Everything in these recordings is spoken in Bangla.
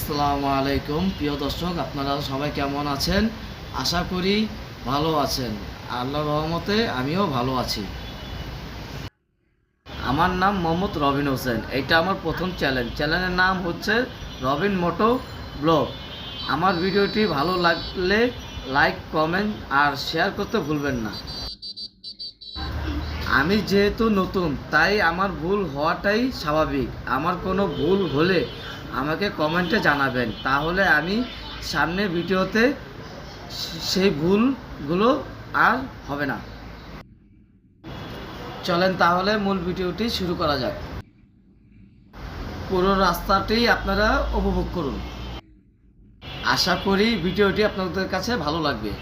আসসালামু আলাইকুম প্রিয় দর্শক, আপনারা সবাই কেমন আছেন? আশা করি ভালো আছেন। আল্লাহর রহমতে আমিও ভালো আছি। আমার নাম মোহাম্মদ রবিন হোসেন। এইটা আমার প্রথম চ্যানেলের নাম হচ্ছে রবিন মোটো ব্লগ। আমার ভিডিওটি ভালো লাগলে লাইক, কমেন্ট আর শেয়ার করতে ভুলবেন না। আমি যেহেতু নতুন, তাই আমার ভুল হওয়াটাই স্বাভাবিক। আমার কোনো ভুল হলে আমাকে কমেন্টে জানাবেন, তাহলে আমি সামনের ভিডিওতে সেই ভুলগুলো আর হবে না। চলেন তাহলে মূল ভিডিওটি শুরু করা যাক। পুরো রাস্তাটি আপনারা উপভোগ করুন। আশা করি ভিডিওটি আপনাদের কাছে ভালো লাগবে।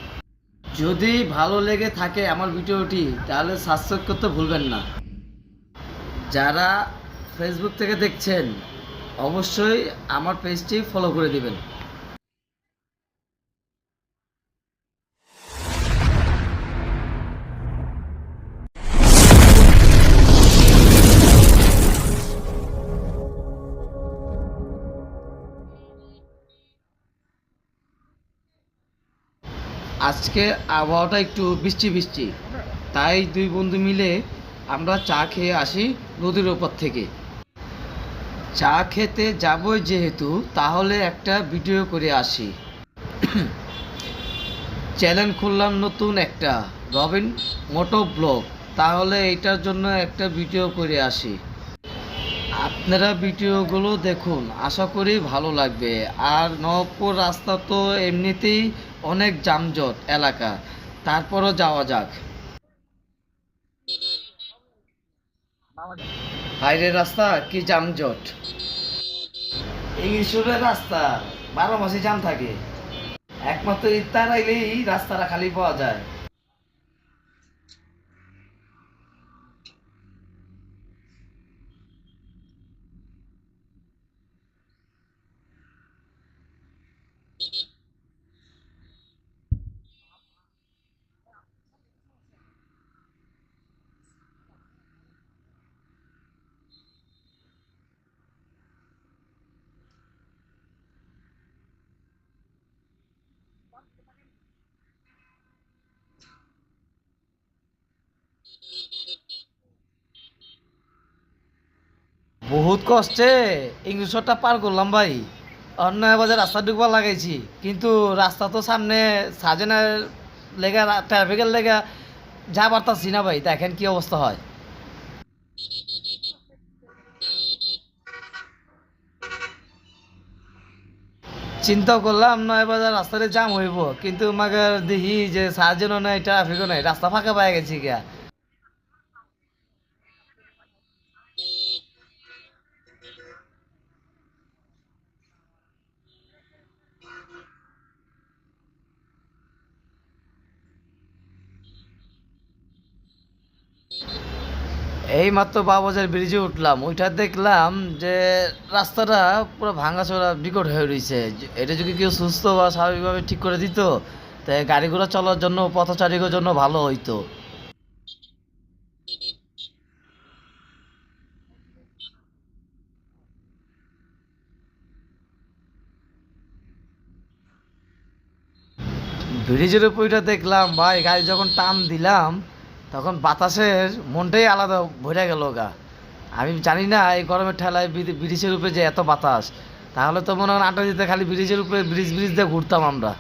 যদি ভালো লেগে থাকে আমার ভিডিওটি, তাহলে সাবস্ক্রাইব করতে ভুলবেন না। যারা ফেসবুক থেকে দেখছেন, অবশ্যই আমার পেজটি ফলো করে দিবেন। আজকে আবহাওয়াটা একটু বৃষ্টি বৃষ্টি, তাই দুই বন্ধু মিলে আমরা চা খেয়ে আসি নদীর ওপর থেকে। চা খেতে যাবই যেহেতু, তাহলে একটা ভিডিও করে আসি। চ্যানেল খুললাম নতুন একটা, রবিন মোটো ব্লগ। তাহলে এটার জন্য একটা ভিডিও করে আসি। আপনারা ভিডিওগুলো দেখুন, আশা করি ভালো লাগবে। আর নবপুর রাস্তা তো এমনিতেই অনেক যানজট এলাকা, তারপরও যাওয়া যাক। বাইরের রাস্তা কি যানজট! এই ঈশ্বরের রাস্তা 12 মাসে জাম থাকে, একমাত্র ইফতার আইলেই রাস্তাটা খালি পাওয়া যায়। বহুত কষ্টে ইংলিশটা পার করলাম ভাই। অন্য বাজার রাস্তা ঢুকবা লাগাইছি, কিন্তু রাস্তা তো সামনে সাজেনার লেগা, ট্রাফিকের লেগা যা পারতাছি না ভাই। দেখেন কি অবস্থা হয়। চিন্তা করলাম নয় বাজার রাস্তাতে জাম হইব, কিন্তু মাগার দেখি যে সাজেনও নাই, ট্রাফিকও নাই, রাস্তা ফাঁকা পাই গেছি গিয়া। এই মাত্র বাবাজার ব্রিজে উঠলাম, ওইটা দেখলাম যে রাস্তাটা পুরো ভাঙাচোরা বিকট হয়ে রয়েছে। এটা যদি কেউ সুস্থ বা স্বাভাবিকভাবে ঠিক করে দিত, তাই গাড়িগুলো চলার জন্য, পথচারীদের জন্য ভালো হইতো। ব্রিজের উপর ওইটা দেখলাম ভাই, গাড়ি যখন টান দিলাম তখন বাতাসের মনটাই আলাদা ভরে গেল গা। আমি জানি না এই গরমের ঠেলায় ব্রিজের উপরে যে এত বাতাস, তাহলে তো মনে হয় আড্ডা দিতে খালি ব্রিজের উপরে ব্রিজ ব্রিজ দিয়ে ঘুরতাম আমরা।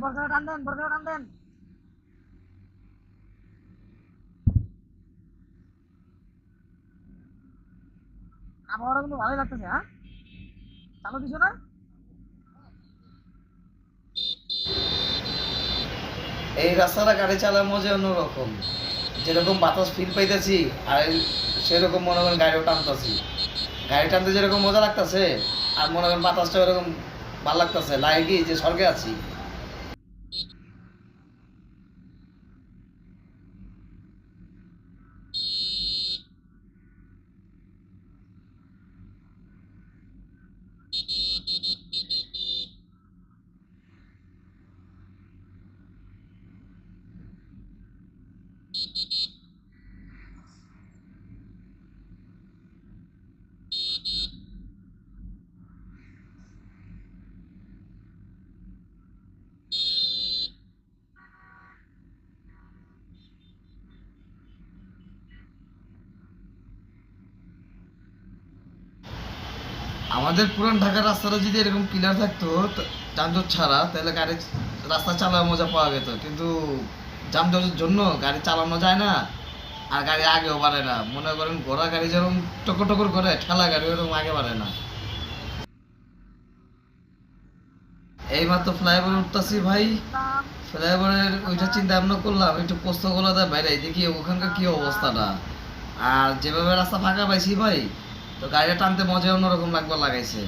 বর্ষাটা টান দেন, বর্ষাটা টান দেন। আবহাওয়াটা কিন্তু ভালোই লাগতেছে। হ্যাঁ, চালু দিছো না? এই রাস্তাটা গাড়ি চালার মজা অন্যরকম, যেরকম বাতাস ফিল পাইতেছি আর সেরকম মনে করেন গাড়িও টানতেছি। গাড়ি টানতে যেরকম মজা লাগতেছে আর মনে করেন বাতাসটা এরকম ভালো লাগতেছে, লাগে কি যে স্বর্গে আছি। আমাদের পুরান ঢাকার রাস্তাটা যদি এরকম ক্লিয়ার থাকতো, যানজট ছাড়া, তাহলে গাড়ি রাস্তা চালানোর মজা পাওয়া যেত। কিন্তু যানজটের জন্য গাড়ি চালানো যায় না, আর গাড়ি আগেও বাড়ে না। মনে করেন ঘোড়া গাড়ি যেরকম টকর টকর করে, ঠেলা গাড়ি ওরকম আগে বাড়ে না। এইমাত্র ফ্লাইওভার উঠতেছি ভাই, ফ্লাইওভারের ওইটা চিন্তা ভাবনা করলাম একটু পোস্তগোলাতে বাইরে দেখি ওখানকার কি অবস্থাটা। আর যেভাবে রাস্তা ফাঁকা পাইছি ভাই, তো গাড়িটা টানতে মজা অন্যরকম লাগবার লাগাইছে।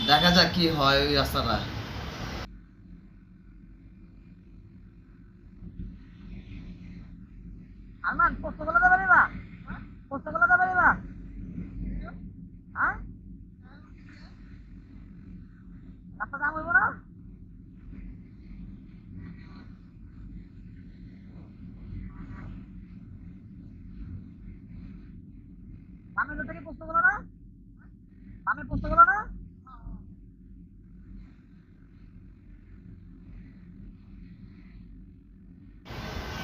দেখা যাক কি হয় ওই রাস্তাটা। আরমান, পোস্ত গোলাতে পারিবা? পোস্ত গোলাতে পারিবা? হ্যাঁ, রাস্তা জাম হইব না? বামের রোডটা কি পোস্ত গোলা না? বামের পোস্ত গোলা না?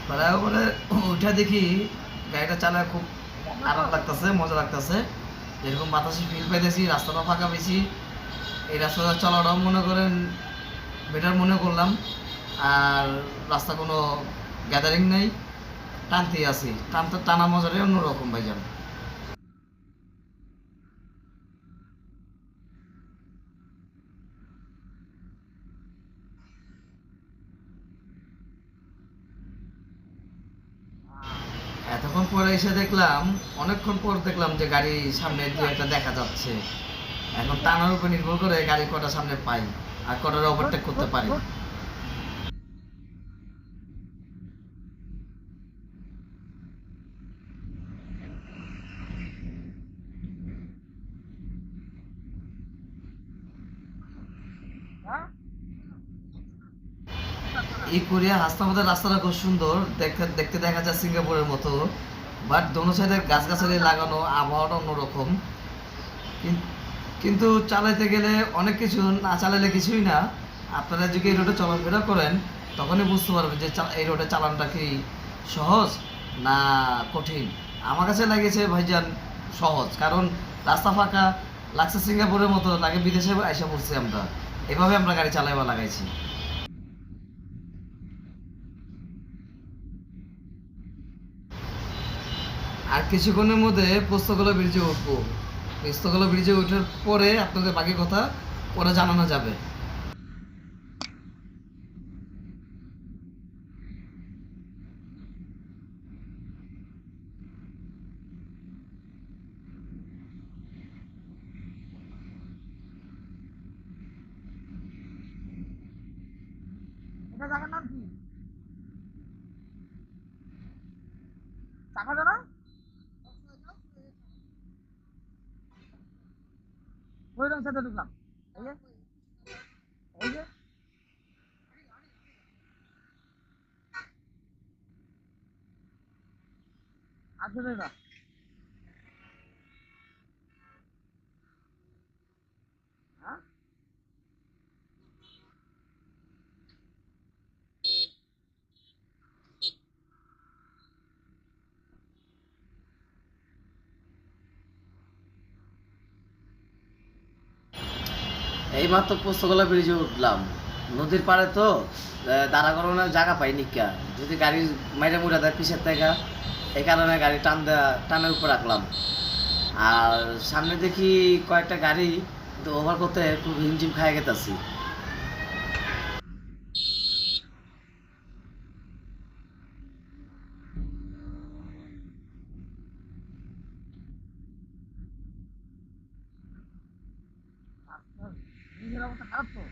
ফ্লাইওভারে উঠে দেখি গাড়িটা চালায় খুব আরাম লাগতেছে, মজা লাগতেছে। এরকম বাতাসে ফিল পাইতেছি, রাস্তাটা ফাঁকা পেয়েছি। এই রাস্তাটা চলাটাও মনে করেন বেটার মনে করলাম। আর রাস্তা কোনো গ্যাদারিং নেই, টানতেই আছি। টানতে টানা মজাটাই অন্যরকম ভাইজান। এতক্ষণ পরে এসে দেখলাম, অনেকক্ষণ পর দেখলাম যে গাড়ি সামনে দু একটা দেখা যাচ্ছে। এখন টানার উপর নির্ভর করে গাড়ি কটা সামনে পাই আর কটার ওভারটেক করতে পারি। হ্যাঁ, এই কোরিয়া হাসনাবাদের রাস্তাটা খুব সুন্দর, দেখতে দেখতে দেখা যায় সিঙ্গাপুরের মতো। বাট দোনো সাইডে গাছগাছালি লাগানো, আবহাওয়াটা অন্যরকম। কিন্তু চালাইতে গেলে অনেক কিছু, না চালাইলে কিছুই না। আপনারা যদি এই রোডে চলাফেরা করেন, তখনই বুঝতে পারবেন যে এই রোডে চালানটা কি সহজ না কঠিন। আমার কাছে লাগেছে ভাইজান সহজ, কারণ রাস্তা ফাঁকা লাগছে, সিঙ্গাপুরের মতো লাগে বিদেশে আইসা পড়ছি আমরা। এভাবে আমরা গাড়ি চালাইবা লাগাইছি। আর কিছুক্ষণের মধ্যে পোস্তগোলা ব্রিজে উঠবো। পোস্তগোলা ব্রিজে ওঠার পরে আপনাদের বাকি কথা পরে জানানো যাবে। এটা জায়গার নাম কি? চাকা না? ওই রং সাথে ঢুকলাম। এই যে, এই যে, আসবে না। হ্যাঁ, এইমাত্র পোস্তগোলা ব্রিজে উঠলাম। নদীর পাড়ে তো দাঁড়া করানোর জায়গা পাই নিকা, যদি গাড়ি মাইরে মুড়া দেয় পিছের থেকে, এই কারণে গাড়ি টানের উপর রাখলাম। আর সামনে দেখি কয়েকটা গাড়ি তো ওভার করতে খুব হিমঝিম খায় গেতাছি। আচ্ছা, নিজের অবস্থা খারাপ তো।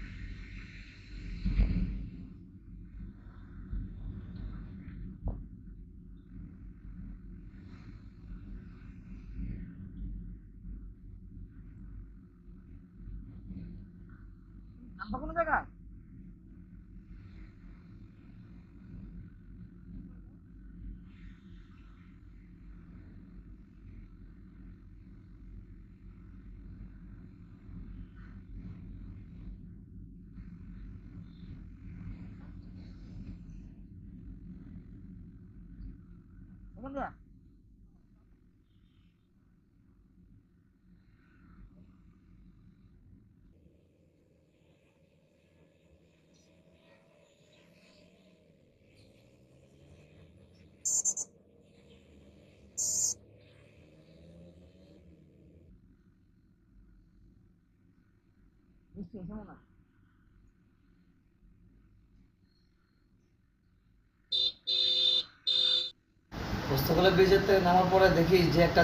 নামবা কোনো জায়গা? ওখান দিয়া? বৃষ্টি হয়েছে মনে হয়। পোস্তগোলা ব্রিজের থেকে নামার পরে দেখি যে একটা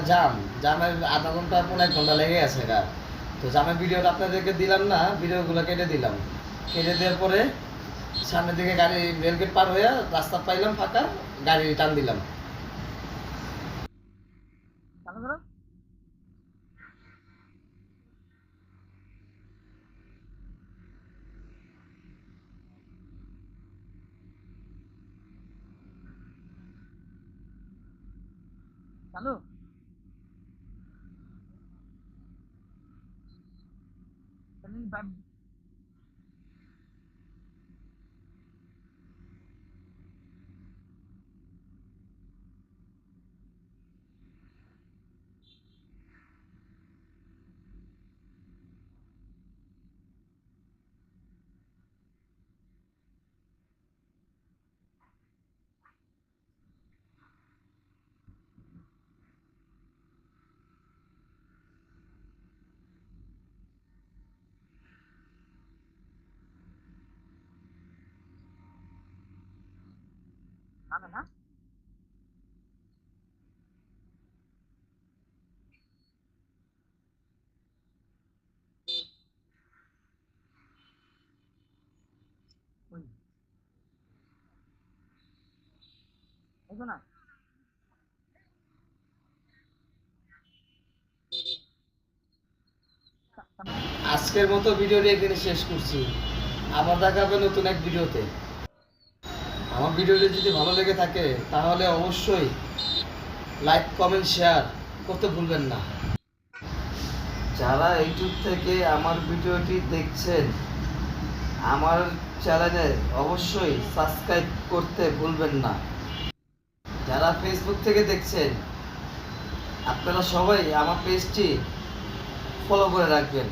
জামের আধা ঘন্টা 1.5 ঘন্টা লেগে গেছে গা। তো জামের ভিডিওটা আপনাদেরকে দিলাম না, ভিডিওগুলো কেটে দিলাম। কেটে দেওয়ার পরে সামনের দিকে গাড়ি রেলগেট পার হয়ে রাস্তা পাইলাম ফাঁকা, গাড়ি টান দিলাম। চালু করো। চালু। তাহলে নামে না? ওই এই তো না। আজকের মতো ভিডিওটি এখানে শেষ করছি। আবার দেখা হবে নতুন এক ভিডিওতে। আমার ভিডিওটি যদি ভালো লেগে থাকে তাহলে অবশ্যই লাইক কমেন্ট শেয়ার করতে ভুলবেন না। যারা ইউটিউব থেকে আমার ভিডিওটি দেখছেন, আমার চ্যানেলে অবশ্যই সাবস্ক্রাইব করতে ভুলবেন না। যারা ফেসবুক থেকে দেখছেন, আপনারা সবাই আমার পেজটি ফলো করে রাখবেন।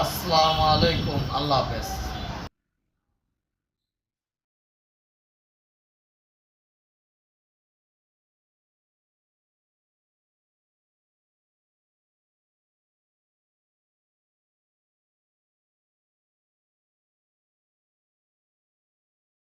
আসসালামু আলাইকুম, আল্লাহ হাফেজ।